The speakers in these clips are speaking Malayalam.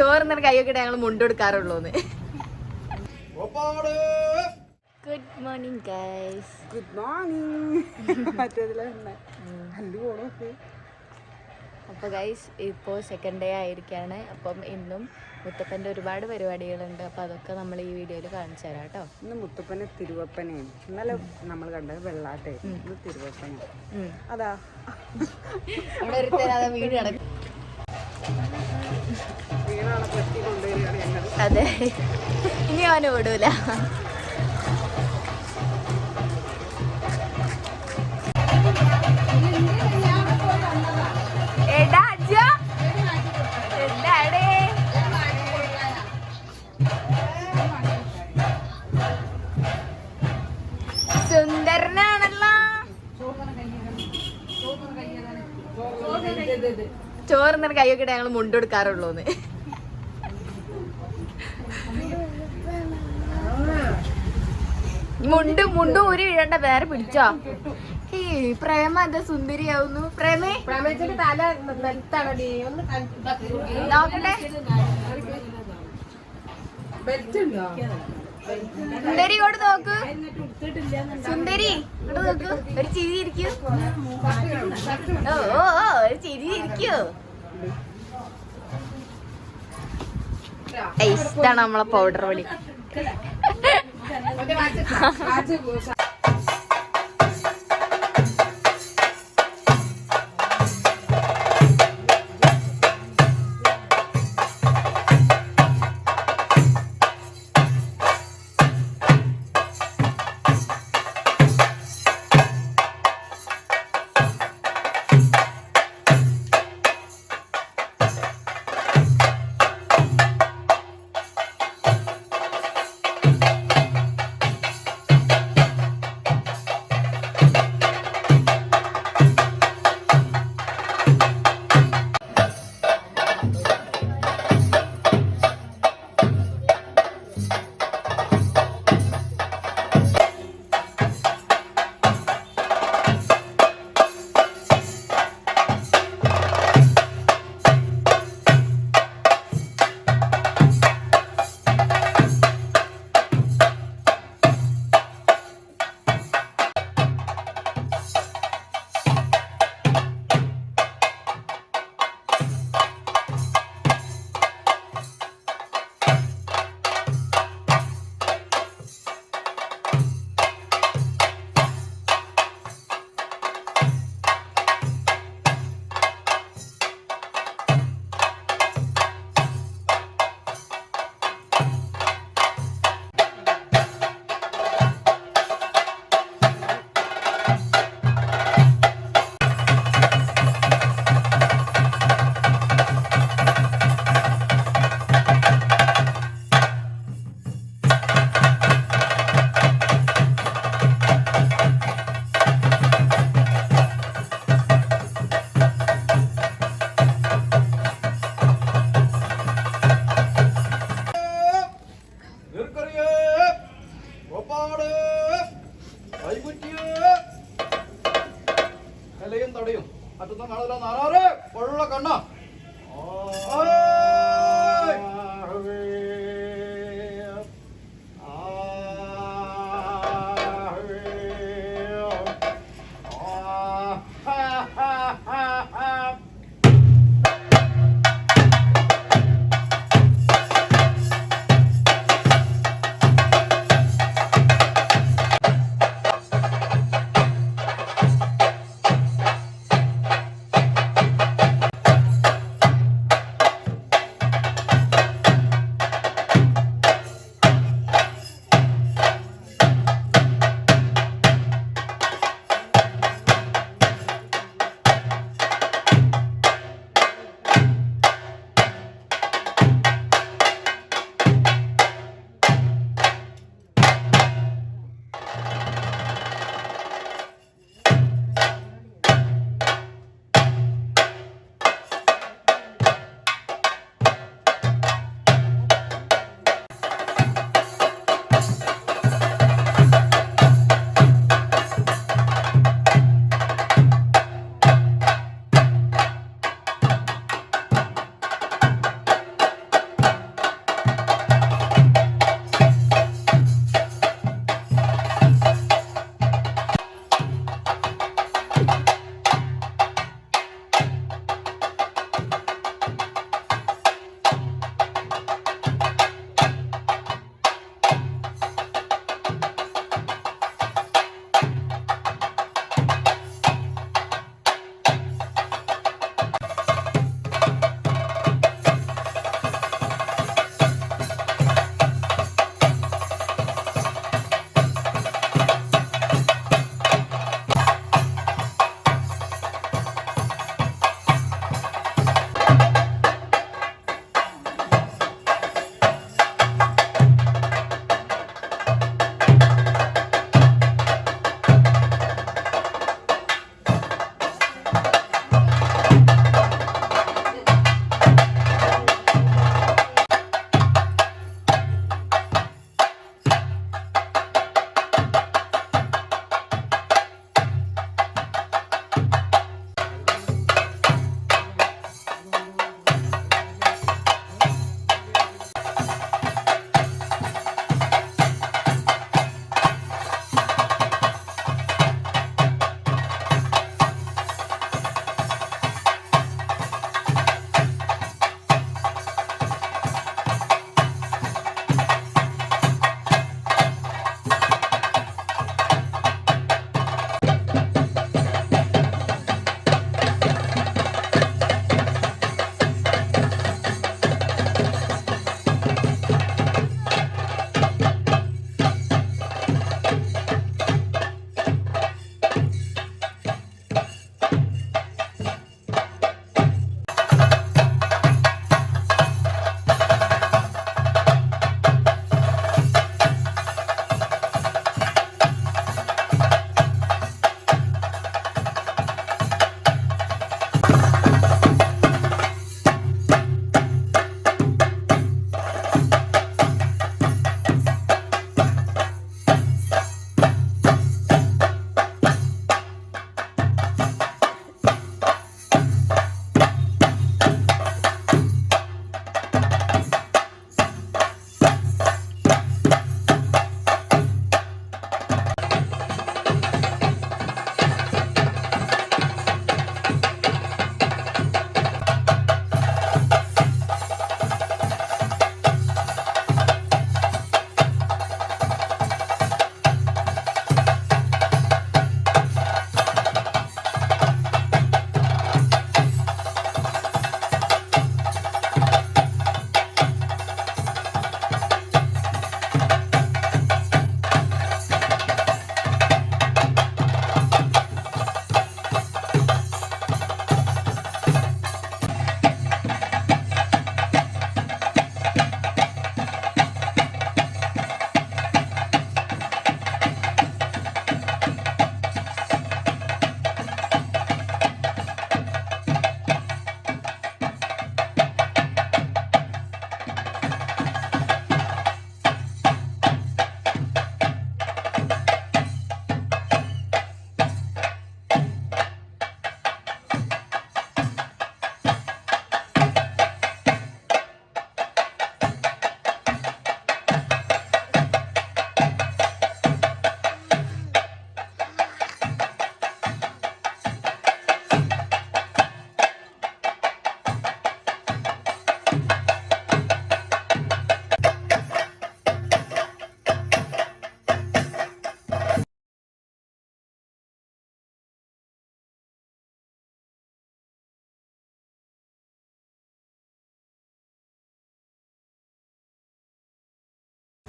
ചോറിന്നൊരു കൈയൊക്കെ ഞങ്ങൾ മുണ്ടെടുക്കാറുള്ളൂന്ന്. Good morning guys. Good morning. അപ്പോൾ ഗൈസ് ഇപ്പോൾ സെക്കൻഡ് ഡേ ആയിരിക്കുകയാണ്. അപ്പം ഇന്നും മുത്തപ്പൻ്റെ ഒരുപാട് പരിപാടികളുണ്ട്. അപ്പോൾ അതൊക്കെ നമ്മൾ ഈ വീഡിയോയിൽ കാണിച്ചു തരാം കേട്ടോ. ഇന്ന് മുത്തപ്പനെ തിരുവപ്പനയാണ്. ഇന്നലെ നമ്മൾ കണ്ടത് വെള്ളാട്ടെ, ഇന്ന് തിരുവപ്പന. അതാ അവിടെ ഒരുത്തരാതെ വീട് കിടക്കും. വീണാണ് പെട്ടി കൊണ്ടുവരികയാണ് ഞങ്ങൾ. അതെ, ഇനി അവന് വിടൂല. സുന്ദരനാണല്ലോ. ചോറിന്നൊരു കൈയൊക്കെ ഞങ്ങൾ മുണ്ടെടുക്കാറുള്ളൂന്ന്. മുണ്ടും ഊരി വീഴണ്ട, വേറെ പിടിച്ചോ. ഈ പ്രേമ എന്താ സുന്ദരിയാവുന്നു. പ്രേമേ തല നിലത്താണടി, ഒന്ന് നോക്കട്ടെ. സുന്ദരി ഇങ്ങോട്ട് നോക്ക്. സുന്ദരി ഇങ്ങോട്ട് നോക്ക്. ഒരു ചിരി ഇരിക്കൂ. ഓ ഒരു ചിരി ഇരിക്കൂ. ഇതാണ് നമ്മളെ പൗഡർ പൊടി. തടയും മറ്റൊന്നും കാണുന്നില്ല. നാറാറ് കൊള്ള കണ്ണ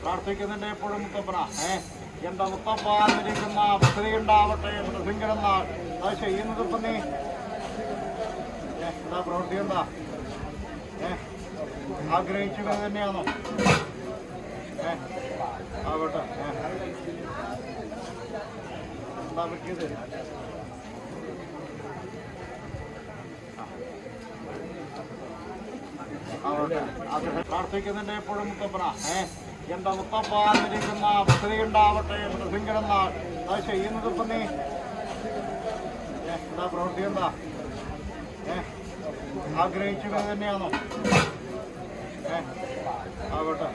പ്രാർത്ഥിക്കുന്നതിന്റെ എപ്പോഴും മുത്തപ്പന എന്റെ മുത്തപ്പാന്നിരിക്കുന്ന പദ്ധതി ഉണ്ടാവട്ടെ മൃസിംഗരന്നാൾ അത് ചെയ്യുന്നത് ഇപ്പം നീ എന്താ പ്രവൃത്തി എന്താ ആഗ്രഹിച്ചത് തന്നെയാണോ ആവട്ടെ എന്താ പറ്റിയത് പ്രാർത്ഥിക്കുന്നതിന്റെ എപ്പോഴും മുത്തപ്പന എന്റെ മുത്തപ്പാന്നിരിക്കുന്ന പദ്ധതി ഉണ്ടാവട്ടെ മൃസിംഗരന്നാൾ അത് ചെയ്യുന്നത് ഇപ്പം നീ എന്താ പ്രവൃത്തി എന്താ ആഗ്രഹിച്ചത് തന്നെയാണോ ആവട്ടെ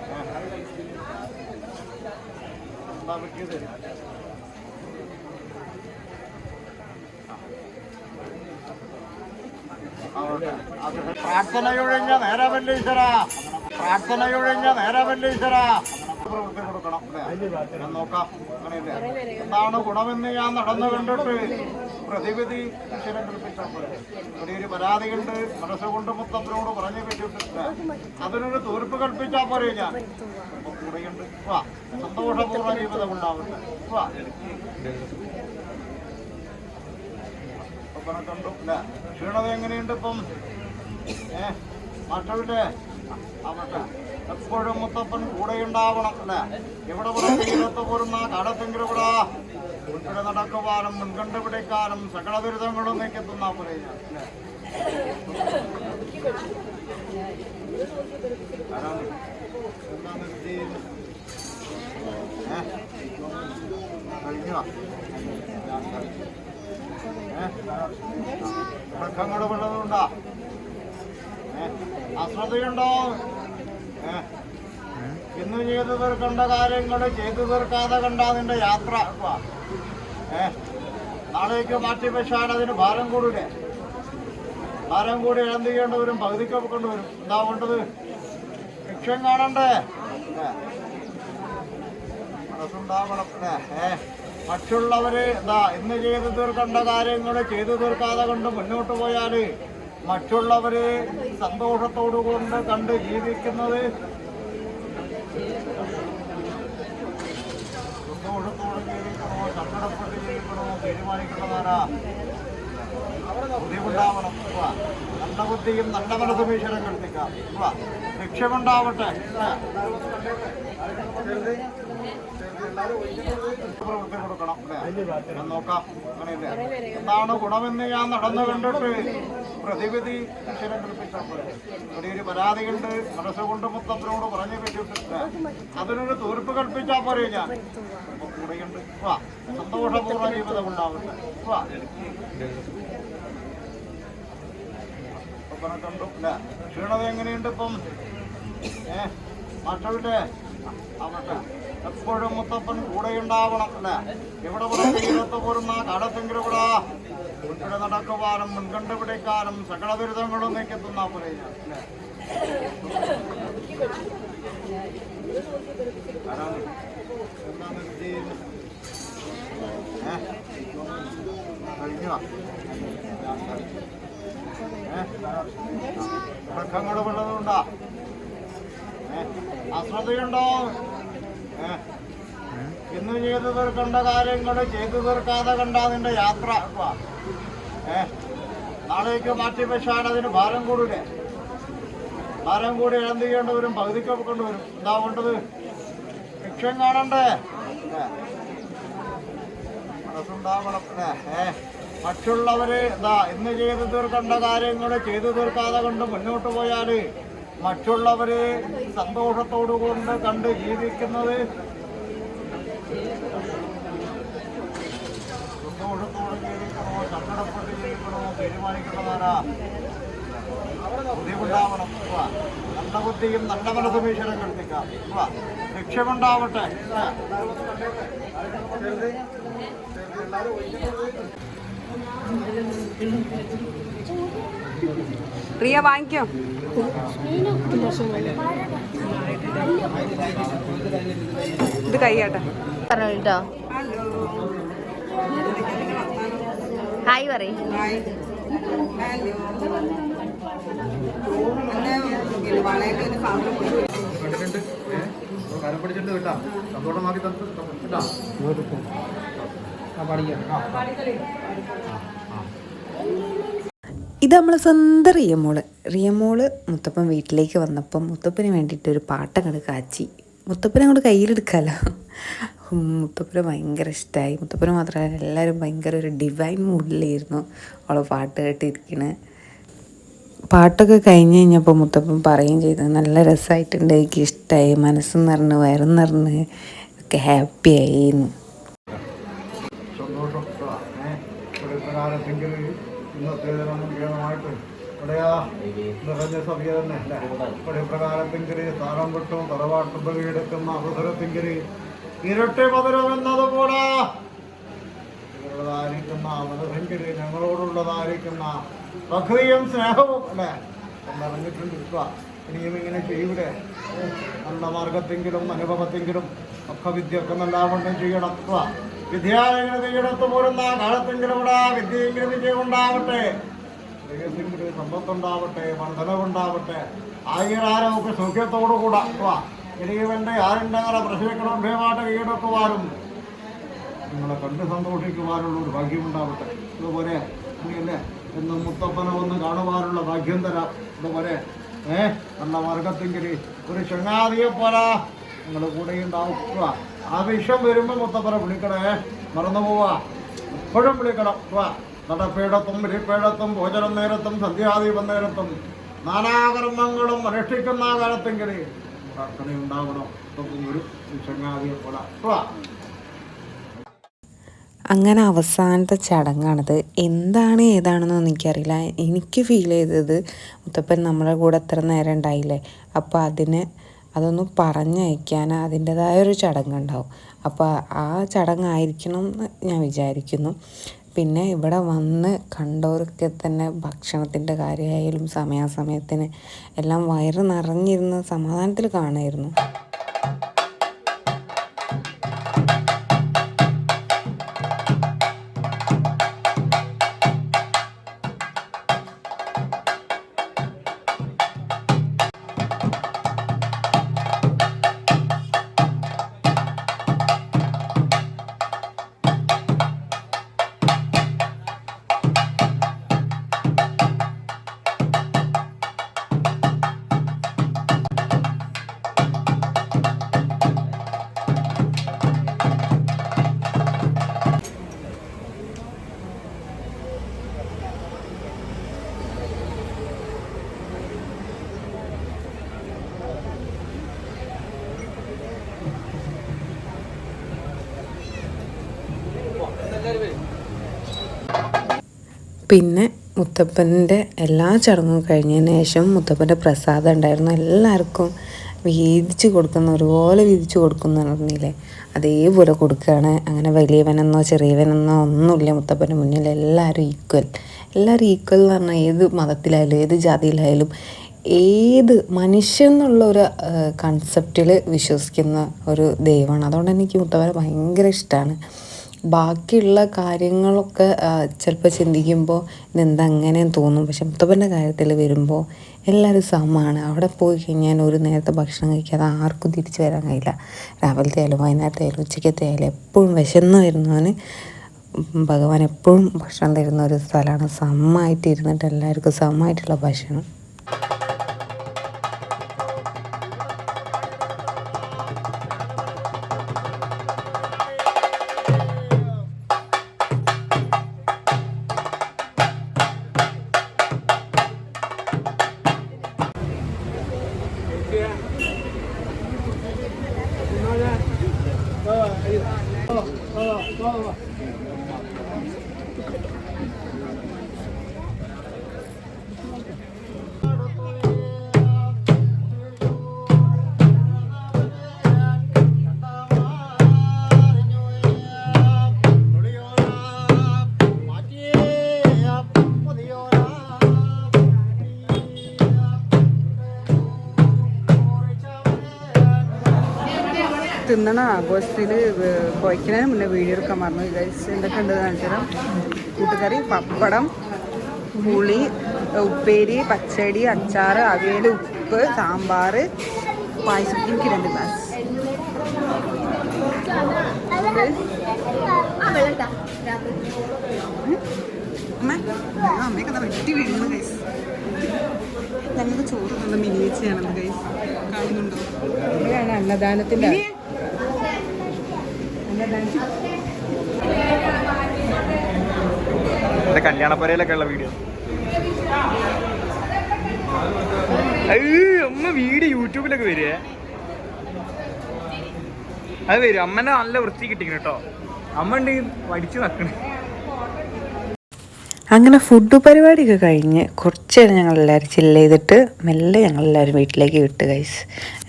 എന്താ പറ്റിയത് പ്രാർത്ഥനയൊഴിഞ്ഞ നേരമല്ലീശ്വര പ്രാർത്ഥനയൊഴിഞ്ഞ നേരമല്ലീശ്വര പ്രവൃത്തി കൊടുക്കണം ഞാൻ നോക്കാം അങ്ങനെയല്ലേ എന്താണ് ഗുണമെന്ന് ഞാൻ നടന്നു കണ്ടിട്ട് പ്രതിവിധി ഈശ്വരൻ കൽപ്പിച്ചാൽ പോലെ ഇവിടെ ഒരു പരാതി കണ്ട് മനസ്സുകൊണ്ട് മുത്തപ്പനോട് പറഞ്ഞു വെച്ചിട്ടില്ല അതിനൊരു തീർപ്പ് കൽപ്പിച്ചാൽ പോരെ ഞാൻ അപ്പൊ കൂടെയുണ്ട് വാ സന്തോഷപൂർണ്ണ ജീവിതം ഉണ്ടാവട്ടെ വാ കണ്ടു അല്ല ക്ഷീണത എങ്ങനെയുണ്ട് ഇപ്പം മാറ്റവിട്ടെ ആവട്ടെ എപ്പോഴും മുത്തപ്പൻ കൂടെയുണ്ടാവണം അല്ലേ എവിടെ തീരത്ത് പോരുന്ന കാലത്തെങ്കിലും കൂടെ മുൻപിടെ നടക്കുവാനും മുൻകണ്ട് പിടിക്കാനും സകല ദുരിതങ്ങളും നീക്കെത്തുന്ന പോലെ ഞാൻ കഴിഞ്ഞോ മൃഗങ്ങള് വല്ലതുണ്ടോ അശ്രദ്ധയുണ്ടോ ഇന്ന് ചെയ്തു തീർക്കേണ്ട കാര്യങ്ങൾ ചെയ്തു തീർക്കാതെ കണ്ട അതിന്റെ യാത്ര നാളേക്ക് മാറ്റി വെച്ചാൽ അതിന് ഭാരം കൂടില്ലേ ഭാരം കൂടി എന്ത് ചെയ്യേണ്ടവരും പകുതിക്ക് കൊണ്ടുവരും എന്താ വേണ്ടത് ലക്ഷ്യം കാണണ്ടേ മനസ്സുണ്ടാവണം മറ്റുള്ളവര് എന്താ ഇന്ന് ചെയ്തു തീർക്കേണ്ട കാര്യങ്ങൾ ചെയ്തു തീർക്കാതെ കൊണ്ട് മുന്നോട്ട് പോയാല് മറ്റുള്ളവര് സന്തോഷത്തോടു കൊണ്ട് കണ്ട് ജീവിക്കുന്നത് സന്തോഷത്തോടെ ജീവിക്കണോ സങ്കടപ്പെട്ട് ജീവിക്കണോ തീരുമാനിക്കുന്നതാരാ ബുദ്ധിമുട്ടാവണം നല്ല ബുദ്ധിയും നല്ല മനസ്സും ഈശ്വരൻ കൽപ്പിക്കാം ലക്ഷ്യമുണ്ടാവട്ടെ പ്രവൃത്തി കൊടുക്കണം ഞാൻ നോക്കാം അങ്ങനെയല്ലേ എന്താണ് ഗുണമെന്ന് ഞാൻ നടന്നു കണ്ടിട്ട് പ്രതിവിധി ഈശ്വരൻ കൽപ്പിച്ചാൽ പോലെ ഇവിടെ ഒരു പരാതി കണ്ട് മനസ്സുകൊണ്ട് മുത്തപ്പനോട് പറഞ്ഞു വെച്ചിട്ടില്ല അതിനൊരു തീർപ്പ് കൽപ്പിച്ചാൽ പോരെ ഞാൻ അപ്പൊ കൂടെയുണ്ട് വാ സന്തോഷപൂർണ്ണ ജീവിതം ഉണ്ടാവട്ടെ വാ കണ്ടു അല്ല ക്ഷീണത എങ്ങനെയുണ്ട് ഇപ്പം മാറ്റവിട്ടെ ആവട്ടെ എപ്പോഴും മുത്തപ്പൻ കൂടെയുണ്ടാവണം അല്ലേ എവിടെ തീരത്ത് പോരുന്ന കാലത്തെങ്കിലും കൂടെ മുൻപിടെ നടക്കുവാനും മുൻകണ്ട് പിടിക്കാനും സകല ദുരിതങ്ങളും നീക്കെത്തുന്ന പോലെ ഞാൻ കഴിഞ്ഞോ മൃഗങ്ങള് വല്ലതുണ്ടോ അശ്രദ്ധയുണ്ടോ ഇന്ന് ചെയ്തു തീർക്കേണ്ട കാര്യങ്ങൾ ചെയ്തു തീർക്കാതെ കണ്ട അതിന്റെ യാത്ര നാളേക്ക് മാറ്റി വെച്ചാൽ അതിന് ഭാരം കൂടില്ലേ ഭാരം കൂടി എന്ത് ചെയ്യേണ്ടവരും പകുതിക്ക് കൊണ്ടുവരും എന്താ വേണ്ടത് ലക്ഷ്യം കാണണ്ടേ മനസ്സുണ്ടാവണം മറ്റുള്ളവര് എന്താ ഇന്ന് ചെയ്തു തീർക്കേണ്ട കാര്യങ്ങൾ ചെയ്തു തീർക്കാതെ കൊണ്ട് മുന്നോട്ട് പോയാല് മറ്റുള്ളവര് സന്തോഷത്തോടു കൊണ്ട് കണ്ട് ജീവിക്കുന്നത് സന്തോഷത്തോടെ ജീവിക്കണോ സങ്കടപ്പെട്ട് ജീവിക്കണോ തീരുമാനിക്കുന്നതാരാ ബുദ്ധിമുട്ടാവണം നല്ല ബുദ്ധിയും നല്ല മനസ്സും ഈശ്വരൻ കൽപ്പിക്കാം ലക്ഷ്യമുണ്ടാവട്ടെ പ്രിയ വാങ്ങിക്കോ ഇത് കൈയാട്ടെ പറഞ്ഞോ ഹായ് പറയും കാര്യം പിടിച്ചിട്ട് കിട്ടാ സന്തോഷമാക്കി കിട്ടാ ഇത് നമ്മളെ സ്വന്തം റിയമോള് മുത്തപ്പൻ വീട്ടിലേക്ക് വന്നപ്പം മുത്തപ്പന് വേണ്ടിയിട്ട് ഒരു പാട്ടങ്ങോട്ട് കാച്ചി. മുത്തപ്പനെ അങ്ങോട്ട് കയ്യിലെടുക്കാമല്ലോ. മുത്തപ്പന് ഭയങ്കര ഇഷ്ടമായി. മുത്തപ്പന് മാത്രമല്ല എല്ലാവരും ഭയങ്കര ഒരു ഡിവൈൻ മൂഡിലായിരുന്നു അവളെ പാട്ട് കേട്ടിരിക്കണേ. പാട്ടൊക്കെ കഴിഞ്ഞ് കഴിഞ്ഞപ്പോൾ മുത്തപ്പൻ പറയുകയും ചെയ്തു, നല്ല രസമായിട്ടുണ്ട്, എനിക്ക് ഇഷ്ടമായി, മനസ്സ് നിറഞ്ഞ് വയറും നിറഞ്ഞ് ഒക്കെ ഹാപ്പി ആയിരുന്നു. ഇന്നത്തെ മുഖ്യമായിട്ട് ഇവിടെയാ നിറഞ്ഞ സഭയ തന്നെ ഇവിടെ പ്രകാരത്തെങ്കിൽ താളം വിട്ടും തറവാട്ട് ബലിയെടുക്കുന്ന അവസരത്തെങ്കിൽ ഇരട്ടി മധുരം എന്നതുപോലെ ഇവരുള്ളതായിരിക്കുന്ന മനസ്സെങ്കിൽ ഞങ്ങളോടുള്ളതായിരിക്കുന്ന പ്രക്രിയയും സ്നേഹവും അല്ലേ എന്നറിഞ്ഞിട്ടുണ്ട്. ഇനിയും ഇങ്ങനെ ചെയ്യൂലേ, നല്ല മാർഗത്തെങ്കിലും അനുഭവത്തെങ്കിലും ഒക്കെ വിദ്യയൊക്കെ നല്ലാവണ്ണം ചെയ്യണം. വിദ്യാലയങ്ങൾ ചെയ്യണത്ത് പോരുന്ന കാലത്തെങ്കിലും ഇവിടെ വിദ്യയെങ്കിലും വിജയം ഉണ്ടാവട്ടെ, വിജയത്തെങ്കിലും സമ്പത്തുണ്ടാവട്ടെ, വർധനവുണ്ടാവട്ടെ, ആയിരാരമൊക്കെ സൗഖ്യത്തോടുകൂടാ ഇനിയുവൻ്റെ ആരുണ്ടങ്ങനെ പ്രശ്നങ്ങളും ഭയമായിട്ട് കീഴടക്കുവാനും നിങ്ങളെ കണ്ട് സന്തോഷിക്കുവാനുള്ള ഒരു ഭാഗ്യമുണ്ടാവട്ടെ. ഇതുപോലെ ഇനിയല്ലേ എന്നും മുത്തപ്പനെ ഒന്ന് കാണുവാനുള്ള ഭാഗ്യം തരാം. ഇതുപോലെ നല്ല മാർഗത്തെങ്കിൽ ഒരു ചങ്ങാതിയെ പോലെ നിങ്ങൾ കൂടെ ഉണ്ടാവുക. ആവശ്യം വരുമ്പോൾ മുത്തപ്പനെ വിളിക്കണേ, മറന്നു പോവാ, എപ്പോഴും വിളിക്കണം. നടപ്പേടത്തും ഇരിപ്പേടത്തും ഭോജനം നേരത്തും സന്ധ്യാദീപം നേരത്തും നാനാകർമ്മങ്ങളും അനുഷ്ഠിക്കുന്ന കാലത്തെങ്കിൽ പ്രാർത്ഥനയുണ്ടാവണം. ഒരു ചങ്ങാതിയെ പോലെ. അങ്ങനെ അവസാനത്തെ ചടങ്ങാണിത്. എന്താണ് ഏതാണെന്നൊന്നും എനിക്കറിയില്ല. എനിക്ക് ഫീൽ ചെയ്തത് മുത്തപ്പൻ നമ്മളെ കൂടെ എത്ര നേരം ഉണ്ടായില്ലേ, അപ്പോൾ അതൊന്ന് പറഞ്ഞയക്കാൻ അതിൻ്റെതായൊരു ചടങ്ങുണ്ടാവും. അപ്പോൾ ആ ചടങ്ങായിരിക്കണം എന്ന് ഞാൻ വിചാരിക്കുന്നു. പിന്നെ ഇവിടെ വന്ന് കണ്ടവർക്ക് തന്നെ ഭക്ഷണത്തിൻ്റെ കാര്യമായാലും സമയാസമയത്തിന് എല്ലാം വയറ് നിറഞ്ഞിരുന്ന് സമാധാനത്തിൽ കാണുമായിരുന്നു. പിന്നെ മുത്തപ്പൻ്റെ എല്ലാ ചടങ്ങും കഴിഞ്ഞതിന് ശേഷം മുത്തപ്പൻ്റെ പ്രസാദം ഉണ്ടായിരുന്നു. എല്ലാവർക്കും വീതിച്ച് കൊടുക്കുന്ന, ഒരുപോലെ വീതിച്ച് കൊടുക്കുന്ന പറഞ്ഞില്ലേ, അതേപോലെ കൊടുക്കുകയാണ്. അങ്ങനെ വലിയവനെന്നോ ചെറിയവനെന്നോ ഒന്നുമില്ല മുത്തപ്പൻ്റെ മുന്നിൽ. എല്ലാവരും ഈക്വൽ എന്ന് പറഞ്ഞാൽ ഏത് മതത്തിലായാലും ഏത് ജാതിയിലായാലും ഏത് മനുഷ്യൻ എന്നുള്ള ഒരു കൺസെപ്റ്റിൽ വിശ്വസിക്കുന്ന ഒരു ദൈവമാണ്. അതുകൊണ്ട് എനിക്ക് മുത്തപ്പനെ ഭയങ്കര ഇഷ്ടമാണ്. ബാക്കിയുള്ള കാര്യങ്ങളൊക്കെ ചിലപ്പോൾ ചിന്തിക്കുമ്പോൾ ഇതെന്താ അങ്ങനെയെന്ന് തോന്നും. പക്ഷെ മുത്തപ്പൻ്റെ കാര്യത്തിൽ വരുമ്പോൾ എല്ലാവരും സമമാണ്. അവിടെ പോയി കഴിഞ്ഞാൽ ഒരു നേരത്തെ ഭക്ഷണം കഴിക്കാതെ ആർക്കും തിരിച്ചു വരാൻ കഴിയില്ല. രാവിലത്തെ ആയാലും വൈകുന്നേരത്തെ ആയാലും ഉച്ചക്കത്തെ ആയാലും എപ്പോഴും വിശന്ന് വരുന്നവന് ഭഗവാൻ എപ്പോഴും ഭക്ഷണം തരുന്ന ഒരു സ്ഥലമാണ്. സമമായിട്ട് ഇരുന്നിട്ട് എല്ലാവർക്കും സമമായിട്ടുള്ള ഭക്ഷണം. തിന്നണ ആഘോഷത്തിൽ കുഴക്കുന്നതിന് മുന്നേ വീഡിയോ എടുക്കാൻ മറന്നു. ഗൈസ് എന്തൊക്കെ ഉണ്ട് കാണിച്ചാൽ കൂട്ടുകറി, പപ്പടം, പുളി, ഉപ്പേരി, പച്ചടി, അച്ചാർ, അവിയൽ, ഉപ്പ്, സാമ്പാർ, പായസം. എനിക്ക് 2 ഗ്ലാസ് അമ്മയൊക്കെ വെട്ടി വീഴുന്നു ഗൈസ്. ഞങ്ങൾക്ക് ചോറ് നല്ല മിനിയേച്ചയാണെന്ന് ഗൈസ് കാണുന്നുണ്ടോ? ഇവിടെയാണ് അന്നദാനത്തിൻ്റെ കല്യാണപ്പരയിലൊക്കെ ഉള്ള വീഡിയോ. അമ്മ വീഡിയോ യൂട്യൂബിലൊക്കെ വരുവേ. അത് വരും. അമ്മനെ നല്ല വൃത്തി കിട്ടിക്കണം കേട്ടോ. അമ്മ ഉണ്ട് പഠിച്ചു നക്കണേ. അങ്ങനെ ഫുഡ് പരിപാടിയൊക്കെ കഴിഞ്ഞ് കുറച്ച് നേരം ഞങ്ങളെല്ലാവരും ചില്ല് ചെയ്തിട്ട് മെല്ലെ ഞങ്ങളെല്ലാവരും വീട്ടിലേക്ക് വിട്ട് ഗൈസ്.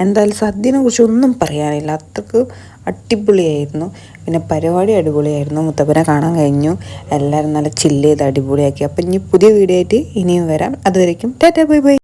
എന്തായാലും സദ്യനെ കുറിച്ച് ഒന്നും പറയാനില്ല, അത്രക്ക് അടിപൊളിയായിരുന്നു. പിന്നെ പരിപാടി അടിപൊളിയായിരുന്നു. മുത്തപ്പനെ കാണാൻ കഴിഞ്ഞു. എല്ലാവരും നല്ല ചില്ല് ചെയ്ത് അടിപൊളിയാക്കി. അപ്പം ഇനി പുതിയ വീഡിയോ ആയിട്ട് ഇനിയും വരാം. അതുവരേക്കും ടാറ്റാ ബൈ ബൈ.